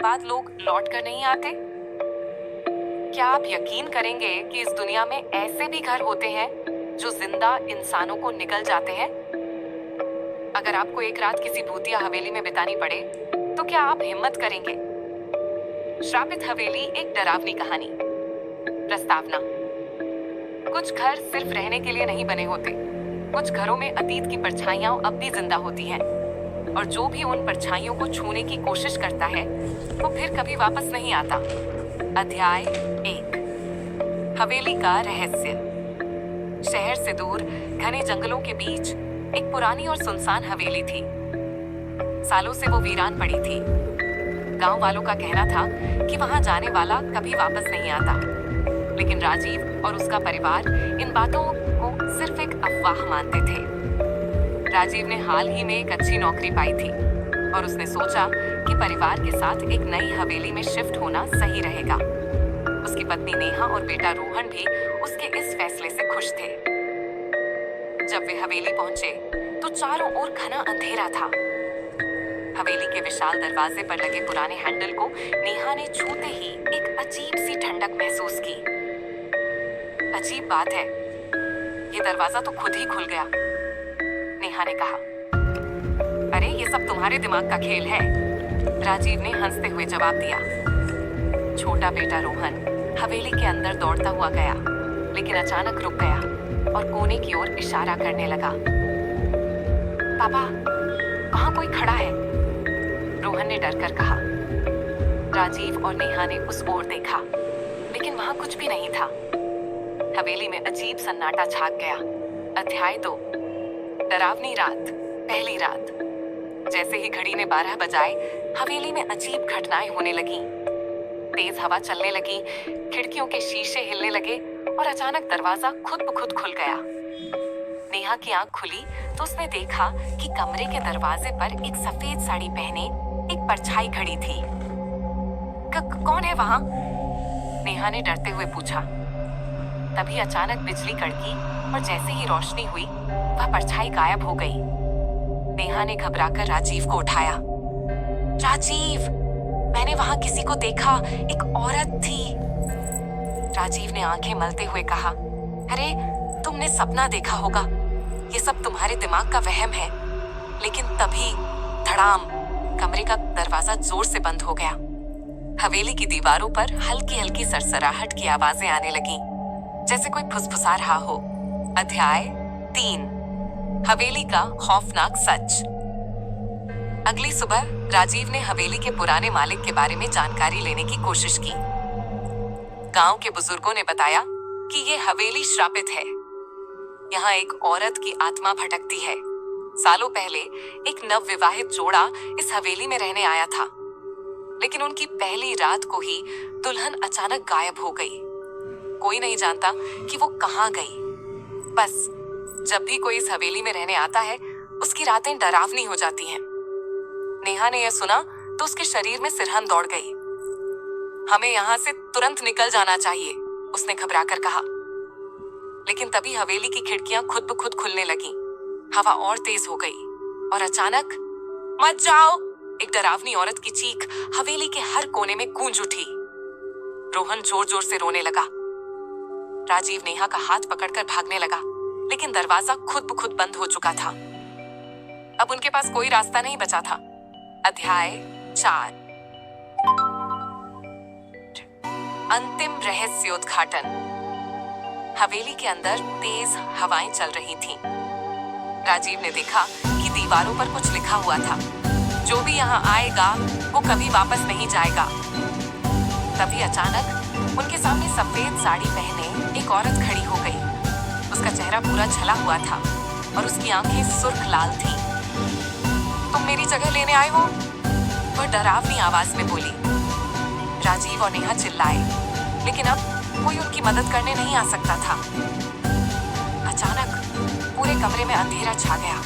बाद लोग लौट कर नहीं आते? क्या आप यकीन करेंगे कि इस दुनिया में ऐसे भी घर होते हैं जो जिंदा इंसानों को निगल जाते हैं? अगर आपको एक रात किसी भूतिया हवेली में बितानी पड़े, तो क्या आप हिम्मत करेंगे? श्रापित हवेली एक डरावनी कहानी। प्रस्तावना। कुछ घर सिर्फ रहने के लिए नहीं बने होते। कुछ घरों में अतीत की परछाइयां अब भी जिंदा होती हैं, और जो भी उन परछाइयों को छूने की कोशिश करता है, वो फिर कभी वापस नहीं आता। अध्याय 1। हवेली का रहस्य। शहर से दूर घने जंगलों के बीच एक पुरानी और सुनसान हवेली थी। सालों से वो वीरान पड़ी थी। गांव वालों का कहना था कि वहां जाने वाला कभी वापस नहीं आता, लेकिन राजीव और उसका परिवार इन बातों को सिर्फ एक अफवाह मानते थे। राजीव ने हाल ही में एक अच्छी नौकरी पाई थी और उसने सोचा कि परिवार के साथ एक नई हवेली में शिफ्ट होना सही रहेगा। उसकी पत्नी नेहा और बेटा रोहन भी उसके इस फैसले से खुश थे। जब वे हवेली पहुंचे तो चारों ओर घना अंधेरा था। हवेली के विशाल दरवाजे पर लगे पुराने हैंडल को नेहा ने छूते ही एक अजीब सी ठंडक महसूस की। अजीब बात है, ये दरवाजा तो खुद ही खुल गया। नेहा ने कहा, अरे ये सब तुम्हारे दिमाग का खेल है। राजीव ने हंसते हुए जवाब दिया। छोटा बेटा रोहन हवेली के अंदर दौड़ता हुआ गया, लेकिन अचानक रुक गया और कोने की ओर इशारा करने लगा। पापा, वहां कोई खड़ा है, रोहन ने डर कर कहा। राजीव और नेहा ने उस ओर देखा, लेकिन वहां कुछ भी नहीं था। हवेली में अजीब सन्नाटा छा गया। अध्याय 2। डरावनी रात। पहली रात। जैसे ही घड़ी ने 12 बजाए, हवेली में अजीब घटनाएं होने लगी। तेज हवा चलने लगी, खिड़कियों के शीशे हिलने लगे और अचानक दरवाजा खुद ब खुद खुल गया। नेहा की आंख खुली तो उसने देखा कि कमरे के दरवाजे पर एक सफेद साड़ी पहने एक परछाई खड़ी थी। कौन है वहां? नेहा ने डरते हुए पूछा। तभी अचानक बिजली कड़की और जैसे ही रोशनी हुई, वह परछाई गायब हो गई। नेहा ने घबराकर राजीव को उठाया। राजीव, मैंने वहां किसी को देखा, एक औरत थी। राजीव ने आंखें मलते हुए कहा, अरे तुमने सपना देखा होगा, ये सब तुम्हारे दिमाग का वहम है। लेकिन तभी धड़ाम, कमरे का दरवाजा जोर से बंद हो गया। हवेली की दीवारों पर हल्की हल्की सरसराहट की आवाजें आने लगी, जैसे कोई फुसफुसा रहा हो। अध्याय 3। हवेली का खौफनाक सच। अगली सुबह राजीव ने हवेली के पुराने मालिक के बारे में जानकारी लेने की कोशिश की। गांव के बुजुर्गों ने बताया कि ये हवेली श्रापित है। यहाँ एक औरत की आत्मा भटकती है। सालों पहले एक नवविवाहित जोड़ा इस हवेली में रहने आया था, लेकिन उनकी पहली रात को ही दुल्हन अचानक गायब हो गई। कोई नहीं जानता कि वो कहाँ गई। बस जब भी कोई इस हवेली में रहने आता है, उसकी रातें डरावनी हो जाती हैं। नेहा ने यह सुना तो उसके शरीर में सिरहन दौड़ गई। हमें यहाँ से तुरंत निकल जाना चाहिए, उसने घबराकर कहा। लेकिन तभी हवेली की खिड़कियां खुद ब खुद खुलने लगी। हवा और तेज हो गई और अचानक, मत जाओ! एक डरावनी औरत की चीख हवेली के हर कोने में गूंज उठी। रोहन जोर जोर से रोने लगा। राजीव नेहा का हाथ पकड़कर भागने लगा, लेकिन दरवाजा खुद ब खुद बंद हो चुका था। अब उनके पास कोई रास्ता नहीं बचा था। अध्याय 4। अंतिम रहस्योद्घाटन। हवेली के अंदर तेज हवाएं चल रही थीं। राजीव ने देखा कि दीवारों पर कुछ लिखा हुआ था, जो भी यहाँ आएगा वो कभी वापस नहीं जाएगा। तभी अचानक उनके सामने सफेद साड़ी पहने एक औरत खड़ी हो गई। उसका चेहरा पूरा छला हुआ था और उसकी आंखें सुर्ख लाल थीं। तुम मेरी जगह लेने आए हो? वह डरावनी आवाज में बोली। राजीव और नेहा चिल्लाए, लेकिन अब कोई उनकी मदद करने नहीं आ सकता था। अचानक पूरे कमरे में अंधेरा छा गया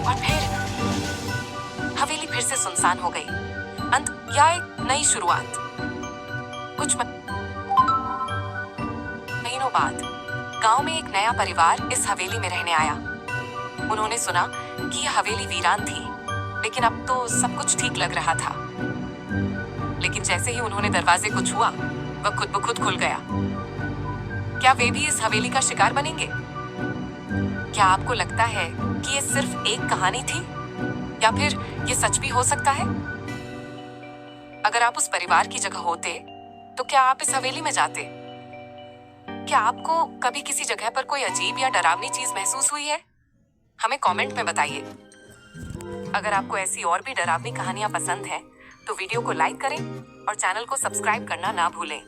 और फिर हवेली फिर से सुनसान हो गई। अंत या एक नई शुरुआत। कुछ महीनों बाद गांव में एक नया परिवार इस हवेली में रहने आया। उन्होंने सुना कि यह हवेली वीरान थी, लेकिन अब तो सब कुछ ठीक लग रहा था। लेकिन जैसे ही उन्होंने दरवाजे को छुआ, वह खुद ब खुद खुल गया। क्या वे भी इस हवेली का शिकार बनेंगे? क्या आपको लगता है कि ये सिर्फ एक कहानी थी, या फिर ये सच भी हो सकता है? अगर आप उस परिवार की जगह होते, तो क्या आप इस हवेली में जाते? क्या आपको कभी किसी जगह पर कोई अजीब या डरावनी चीज महसूस हुई है? हमें कमेंट में बताइए। अगर आपको ऐसी और भी डरावनी कहानियां पसंद हैं, तो वीडियो को लाइक करें और चैनल को सब्सक्राइब करना ना भूलें।